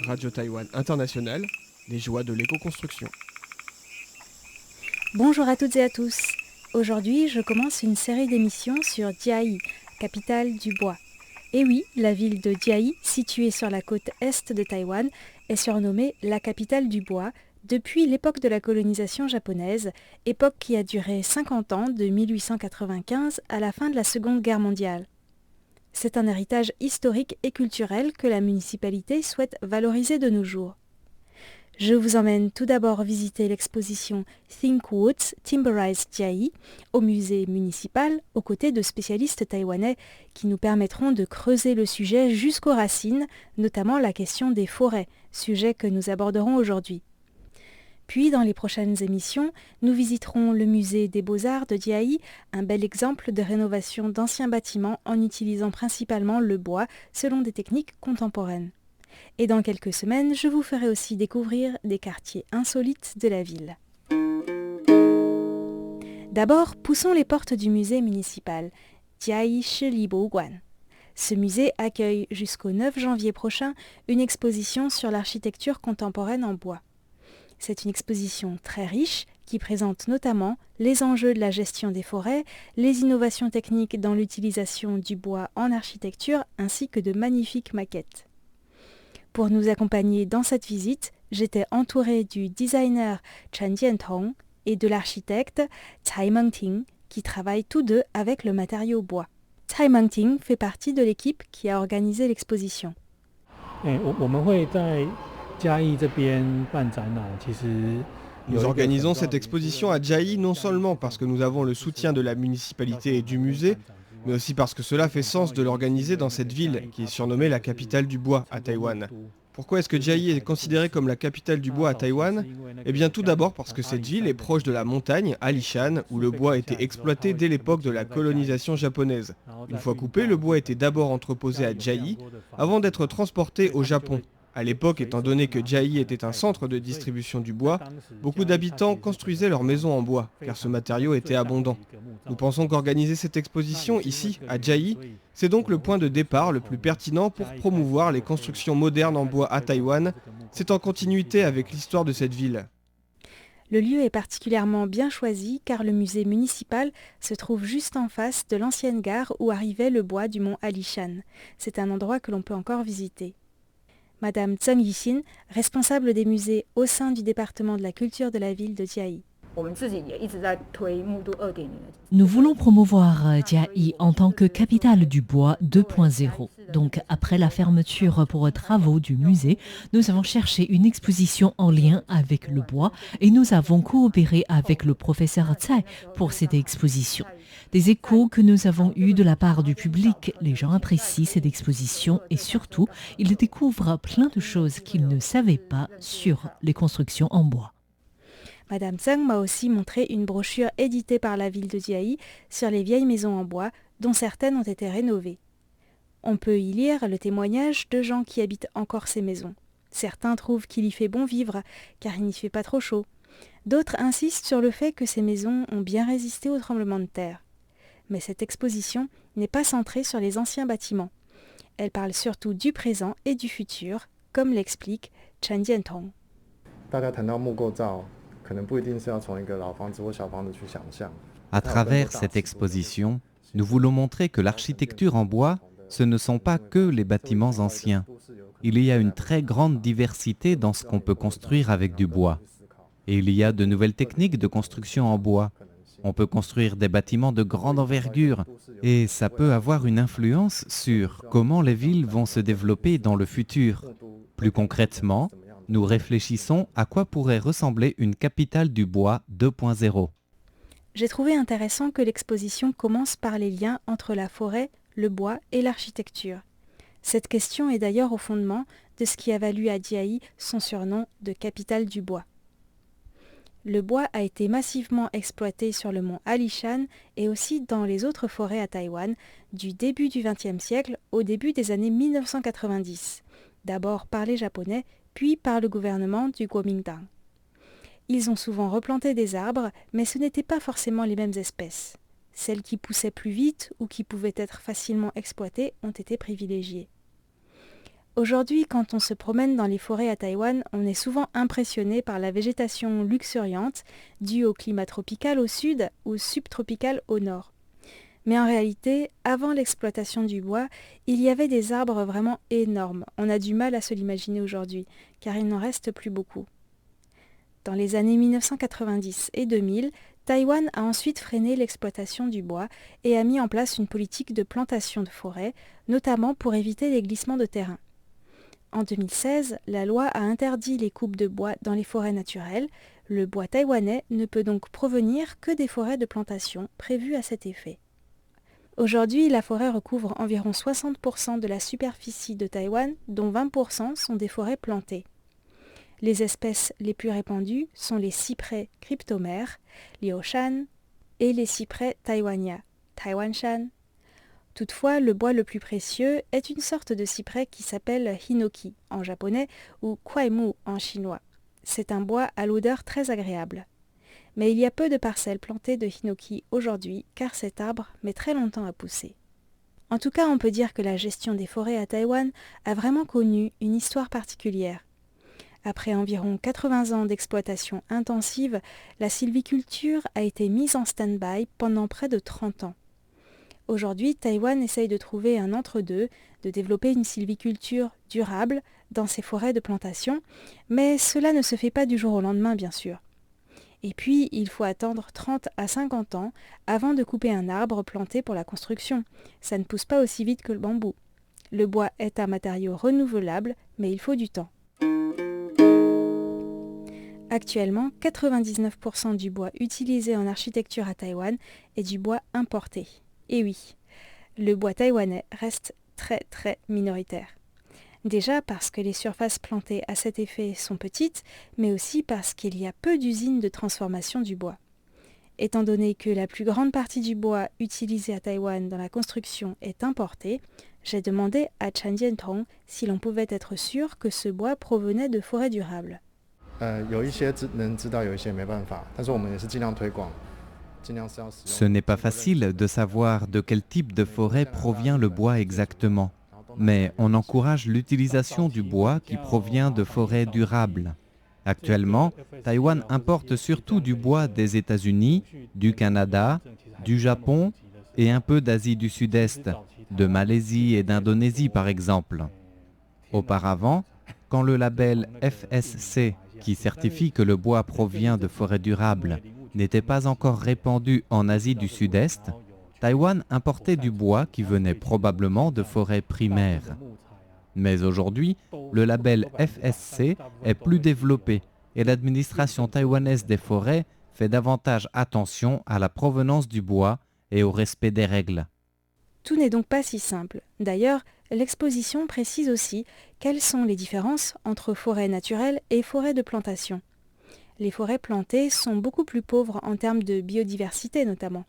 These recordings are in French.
Radio Taïwan International, les joies de l'éco-construction. Bonjour à toutes et à tous. Aujourd'hui, je commence une série d'émissions sur Jiayi, capitale du bois. Et oui, la ville de Jiayi, située sur la côte est de Taïwan, est surnommée la capitale du bois depuis l'époque de la colonisation japonaise, époque qui a duré 50 ans de 1895 à la fin de la Seconde Guerre mondiale. C'est un héritage historique et culturel que la municipalité souhaite valoriser de nos jours. Je vous emmène tout d'abord visiter l'exposition Think Woods Timberize Jiayi au musée municipal aux côtés de spécialistes taïwanais qui nous permettront de creuser le sujet jusqu'aux racines, notamment la question des forêts, sujet que nous aborderons aujourd'hui. Puis, dans les prochaines émissions, nous visiterons le musée des Beaux-Arts de Jiayi, un bel exemple de rénovation d'anciens bâtiments en utilisant principalement le bois selon des techniques contemporaines. Et dans quelques semaines, je vous ferai aussi découvrir des quartiers insolites de la ville. D'abord, poussons les portes du musée municipal, Jiayi Shili Boguan. Ce musée accueille jusqu'au 9 janvier prochain une exposition sur l'architecture contemporaine en bois. C'est une exposition très riche qui présente notamment les enjeux de la gestion des forêts, les innovations techniques dans l'utilisation du bois en architecture ainsi que de magnifiques maquettes. Pour nous accompagner dans cette visite, j'étais entourée du designer Chen Jiantong et de l'architecte Tsai Mengting qui travaillent tous deux avec le matériau bois. Tsai Mengting fait partie de l'équipe qui a organisé l'exposition. Nous organisons cette exposition à Jiayi non seulement parce que nous avons le soutien de la municipalité et du musée, mais aussi parce que cela fait sens de l'organiser dans cette ville qui est surnommée la capitale du bois à Taïwan. Pourquoi est-ce que Jiayi est considérée comme la capitale du bois à Taïwan ? Eh bien tout d'abord parce que cette ville est proche de la montagne Alishan où le bois était exploité dès l'époque de la colonisation japonaise. Une fois coupé, le bois était d'abord entreposé à Jiayi avant d'être transporté au Japon. À l'époque, étant donné que Jiayi était un centre de distribution du bois, beaucoup d'habitants construisaient leurs maisons en bois, car ce matériau était abondant. Nous pensons qu'organiser cette exposition ici, à Jiayi, c'est donc le point de départ le plus pertinent pour promouvoir les constructions modernes en bois à Taïwan. C'est en continuité avec l'histoire de cette ville. Le lieu est particulièrement bien choisi car le musée municipal se trouve juste en face de l'ancienne gare où arrivait le bois du mont Alishan. C'est un endroit que l'on peut encore visiter. Madame Zheng Yixin, responsable des musées au sein du département de la culture de la ville de Jiayi. Nous voulons promouvoir Jiayi en tant que capitale du bois 2.0. Donc, après la fermeture pour travaux du musée, nous avons cherché une exposition en lien avec le bois et nous avons coopéré avec le professeur Tsai pour cette exposition. Des échos que nous avons eus de la part du public, les gens apprécient cette exposition et surtout, ils découvrent plein de choses qu'ils ne savaient pas sur les constructions en bois. Madame Zheng m'a aussi montré une brochure éditée par la ville de Jiayi sur les vieilles maisons en bois, dont certaines ont été rénovées. On peut y lire le témoignage de gens qui habitent encore ces maisons. Certains trouvent qu'il y fait bon vivre, car il n'y fait pas trop chaud. D'autres insistent sur le fait que ces maisons ont bien résisté aux tremblements de terre. Mais cette exposition n'est pas centrée sur les anciens bâtiments. Elle parle surtout du présent et du futur, comme l'explique Chen Jiantong. À travers cette exposition, nous voulons montrer que l'architecture en bois, ce ne sont pas que les bâtiments anciens. Il y a une très grande diversité dans ce qu'on peut construire avec du bois. Et il y a de nouvelles techniques de construction en bois. On peut construire des bâtiments de grande envergure et ça peut avoir une influence sur comment les villes vont se développer dans le futur. Plus concrètement, nous réfléchissons à quoi pourrait ressembler une capitale du bois 2.0. J'ai trouvé intéressant que l'exposition commence par les liens entre la forêt, le bois et l'architecture. Cette question est d'ailleurs au fondement de ce qui a valu à Jiayi son surnom de capitale du bois. Le bois a été massivement exploité sur le mont Alishan et aussi dans les autres forêts à Taïwan du début du XXe siècle au début des années 1990, d'abord par les Japonais, puis par le gouvernement du Kuomintang. Ils ont souvent replanté des arbres, mais ce n'étaient pas forcément les mêmes espèces. Celles qui poussaient plus vite ou qui pouvaient être facilement exploitées ont été privilégiées. Aujourd'hui, quand on se promène dans les forêts à Taïwan, on est souvent impressionné par la végétation luxuriante due au climat tropical au sud ou subtropical au nord. Mais en réalité, avant l'exploitation du bois, il y avait des arbres vraiment énormes. On a du mal à se l'imaginer aujourd'hui, car il n'en reste plus beaucoup. Dans les années 1990 et 2000, Taïwan a ensuite freiné l'exploitation du bois et a mis en place une politique de plantation de forêts, notamment pour éviter les glissements de terrain. En 2016, la loi a interdit les coupes de bois dans les forêts naturelles. Le bois taïwanais ne peut donc provenir que des forêts de plantation prévues à cet effet. Aujourd'hui, la forêt recouvre environ 60% de la superficie de Taïwan, dont 20% sont des forêts plantées. Les espèces les plus répandues sont les cyprès cryptomères, liaoshan, et les cyprès taïwania, taiwanshan. Toutefois, le bois le plus précieux est une sorte de cyprès qui s'appelle hinoki en japonais ou kuaimu en chinois. C'est un bois à l'odeur très agréable. Mais il y a peu de parcelles plantées de hinoki aujourd'hui car cet arbre met très longtemps à pousser. En tout cas, on peut dire que la gestion des forêts à Taïwan a vraiment connu une histoire particulière. Après environ 80 ans d'exploitation intensive, la sylviculture a été mise en stand-by pendant près de 30 ans. Aujourd'hui, Taïwan essaye de trouver un entre-deux, de développer une sylviculture durable dans ses forêts de plantation, mais cela ne se fait pas du jour au lendemain, bien sûr. Et puis, il faut attendre 30 à 50 ans avant de couper un arbre planté pour la construction. Ça ne pousse pas aussi vite que le bambou. Le bois est un matériau renouvelable, mais il faut du temps. Actuellement, 99% du bois utilisé en architecture à Taïwan est du bois importé. Et oui, le bois taïwanais reste très minoritaire. Déjà parce que les surfaces plantées à cet effet sont petites, mais aussi parce qu'il y a peu d'usines de transformation du bois. Étant donné que la plus grande partie du bois utilisé à Taïwan dans la construction est importé, j'ai demandé à Chan Jiantong si l'on pouvait être sûr que ce bois provenait de forêts durables. Ce n'est pas facile de savoir de quel type de forêt provient le bois exactement, mais on encourage l'utilisation du bois qui provient de forêts durables. Actuellement, Taïwan importe surtout du bois des États-Unis, du Canada, du Japon et un peu d'Asie du Sud-Est, de Malaisie et d'Indonésie par exemple. Auparavant, quand le label FSC, qui certifie que le bois provient de forêts durables, n'était pas encore répandu en Asie du Sud-Est, Taïwan importait du bois qui venait probablement de forêts primaires. Mais aujourd'hui, le label FSC est plus développé et l'administration taïwanaise des forêts fait davantage attention à la provenance du bois et au respect des règles. Tout n'est donc pas si simple. D'ailleurs, l'exposition précise aussi quelles sont les différences entre forêts naturelles et forêts de plantation. Les forêts plantées sont beaucoup plus pauvres en termes de biodiversité notamment.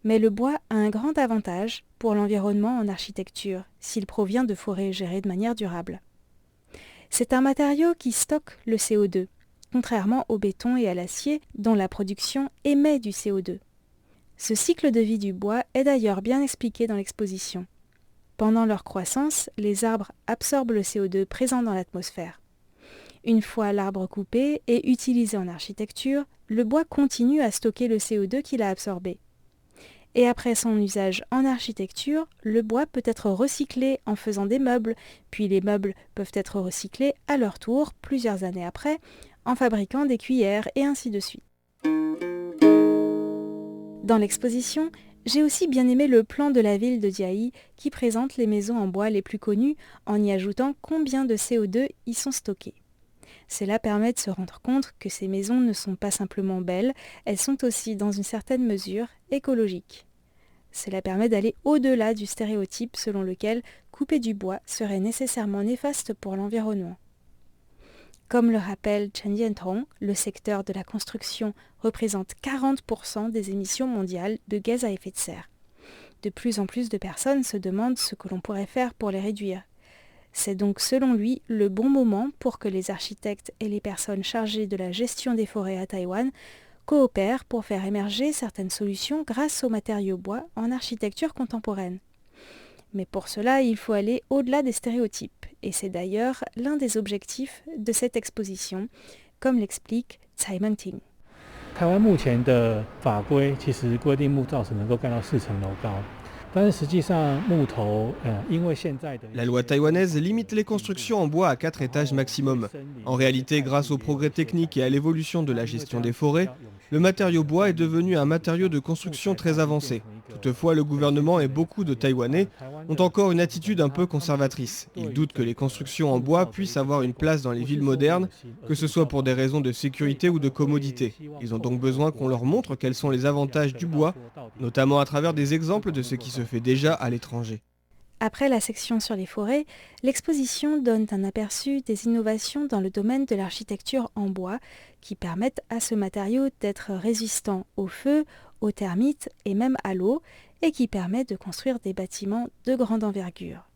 Mais le bois a un grand avantage pour l'environnement en architecture, s'il provient de forêts gérées de manière durable. C'est un matériau qui stocke le CO2, contrairement au béton et à l'acier dont la production émet du CO2. Ce cycle de vie du bois est d'ailleurs bien expliqué dans l'exposition. Pendant leur croissance, les arbres absorbent le CO2 présent dans l'atmosphère. Une fois l'arbre coupé et utilisé en architecture, le bois continue à stocker le CO2 qu'il a absorbé. Et après son usage en architecture, le bois peut être recyclé en faisant des meubles, puis les meubles peuvent être recyclés à leur tour, plusieurs années après, en fabriquant des cuillères et ainsi de suite. Dans l'exposition, j'ai aussi bien aimé le plan de la ville de Jiayi qui présente les maisons en bois les plus connues en y ajoutant combien de CO2 y sont stockés. Cela permet de se rendre compte que ces maisons ne sont pas simplement belles, elles sont aussi, dans une certaine mesure, écologiques. Cela permet d'aller au-delà du stéréotype selon lequel couper du bois serait nécessairement néfaste pour l'environnement. Comme le rappelle Chan Jiantong, le secteur de la construction représente 40% des émissions mondiales de gaz à effet de serre. De plus en plus de personnes se demandent ce que l'on pourrait faire pour les réduire. C'est donc selon lui le bon moment pour que les architectes et les personnes chargées de la gestion des forêts à Taïwan coopèrent pour faire émerger certaines solutions grâce aux matériaux bois en architecture contemporaine. Mais pour cela, il faut aller au-delà des stéréotypes, et c'est d'ailleurs l'un des objectifs de cette exposition, comme l'explique Tsai Meng-Ting. 台湾目前的法规其实规定木造只能够盖到4层楼高，但是实际上木头，因为现在的 La loi taïwanaise limite les constructions en bois à 4 étages maximum. En réalité, grâce au progrès technique et à l'évolution de la gestion des forêts, le matériau bois est devenu un matériau de construction très avancé. Toutefois, le gouvernement et beaucoup de Taïwanais ont encore une attitude un peu conservatrice. Ils doutent que les constructions en bois puissent avoir une place dans les villes modernes, que ce soit pour des raisons de sécurité ou de commodité. Ils ont donc besoin qu'on leur montre quels sont les avantages du bois, notamment à travers des exemples de ce qui se fait déjà à l'étranger. Après la section sur les forêts, l'exposition donne un aperçu des innovations dans le domaine de l'architecture en bois qui permettent à ce matériau d'être résistant au feu, aux termites et même à l'eau et qui permet de construire des bâtiments de grande envergure.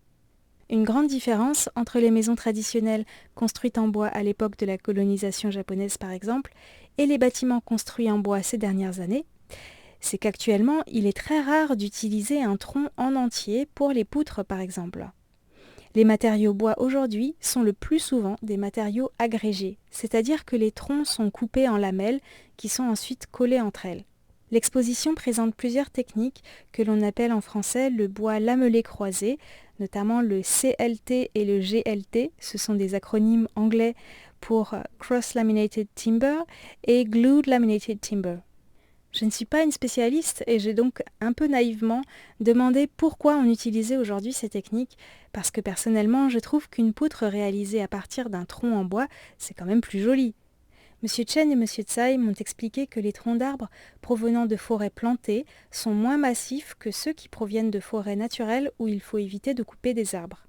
Une grande différence entre les maisons traditionnelles construites en bois à l'époque de la colonisation japonaise par exemple et les bâtiments construits en bois ces dernières années, c'est qu'actuellement, il est très rare d'utiliser un tronc en entier pour les poutres par exemple. Les matériaux bois aujourd'hui sont le plus souvent des matériaux agrégés, c'est-à-dire que les troncs sont coupés en lamelles qui sont ensuite collées entre elles. L'exposition présente plusieurs techniques que l'on appelle en français le bois lamelé croisé, notamment le CLT et le GLT, ce sont des acronymes anglais pour Cross Laminated Timber et Glued Laminated Timber. Je ne suis pas une spécialiste et j'ai donc un peu naïvement demandé pourquoi on utilisait aujourd'hui ces techniques, parce que personnellement je trouve qu'une poutre réalisée à partir d'un tronc en bois, c'est quand même plus joli. Monsieur Chen et Monsieur Tsai m'ont expliqué que les troncs d'arbres provenant de forêts plantées sont moins massifs que ceux qui proviennent de forêts naturelles où il faut éviter de couper des arbres.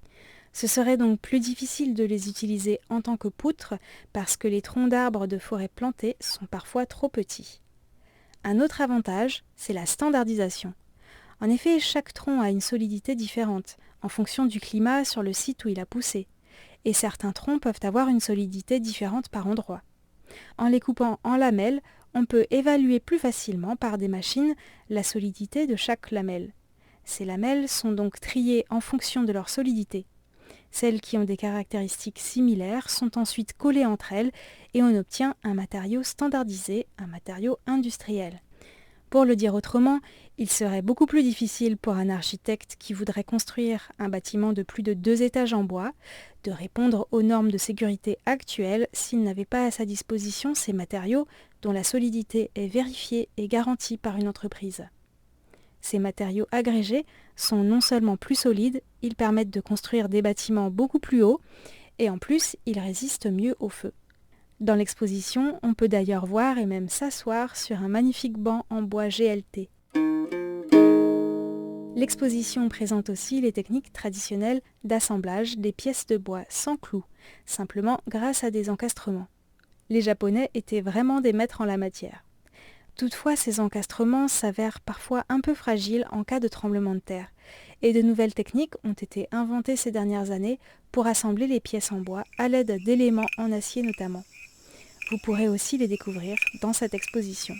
Ce serait donc plus difficile de les utiliser en tant que poutres parce que les troncs d'arbres de forêts plantées sont parfois trop petits. Un autre avantage, c'est la standardisation. En effet, chaque tronc a une solidité différente, en fonction du climat sur le site où il a poussé, et certains troncs peuvent avoir une solidité différente par endroit. En les coupant en lamelles, on peut évaluer plus facilement par des machines la solidité de chaque lamelle. Ces lamelles sont donc triées en fonction de leur solidité. Celles qui ont des caractéristiques similaires sont ensuite collées entre elles et on obtient un matériau standardisé, un matériau industriel. Pour le dire autrement, il serait beaucoup plus difficile pour un architecte qui voudrait construire un bâtiment de plus de 2 étages en bois de répondre aux normes de sécurité actuelles s'il n'avait pas à sa disposition ces matériaux dont la solidité est vérifiée et garantie par une entreprise. Ces matériaux agrégés sont non seulement plus solides, ils permettent de construire des bâtiments beaucoup plus hauts et en plus, ils résistent mieux au feu. Dans l'exposition, on peut d'ailleurs voir et même s'asseoir sur un magnifique banc en bois GLT. L'exposition présente aussi les techniques traditionnelles d'assemblage des pièces de bois sans clous, simplement grâce à des encastrements. Les Japonais étaient vraiment des maîtres en la matière. Toutefois, ces encastrements s'avèrent parfois un peu fragiles en cas de tremblement de terre, et de nouvelles techniques ont été inventées ces dernières années pour assembler les pièces en bois à l'aide d'éléments en acier notamment. Vous pourrez aussi les découvrir dans cette exposition.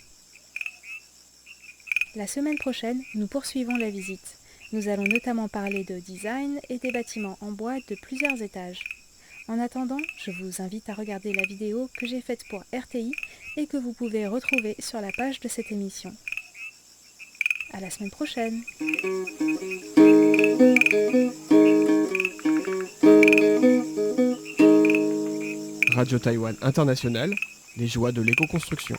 La semaine prochaine, nous poursuivons la visite. Nous allons notamment parler de design et des bâtiments en bois de plusieurs étages. En attendant, je vous invite à regarder la vidéo que j'ai faite pour RTI et que vous pouvez retrouver sur la page de cette émission. À la semaine prochaine! Radio Taïwan International, les joies de l'éco-construction.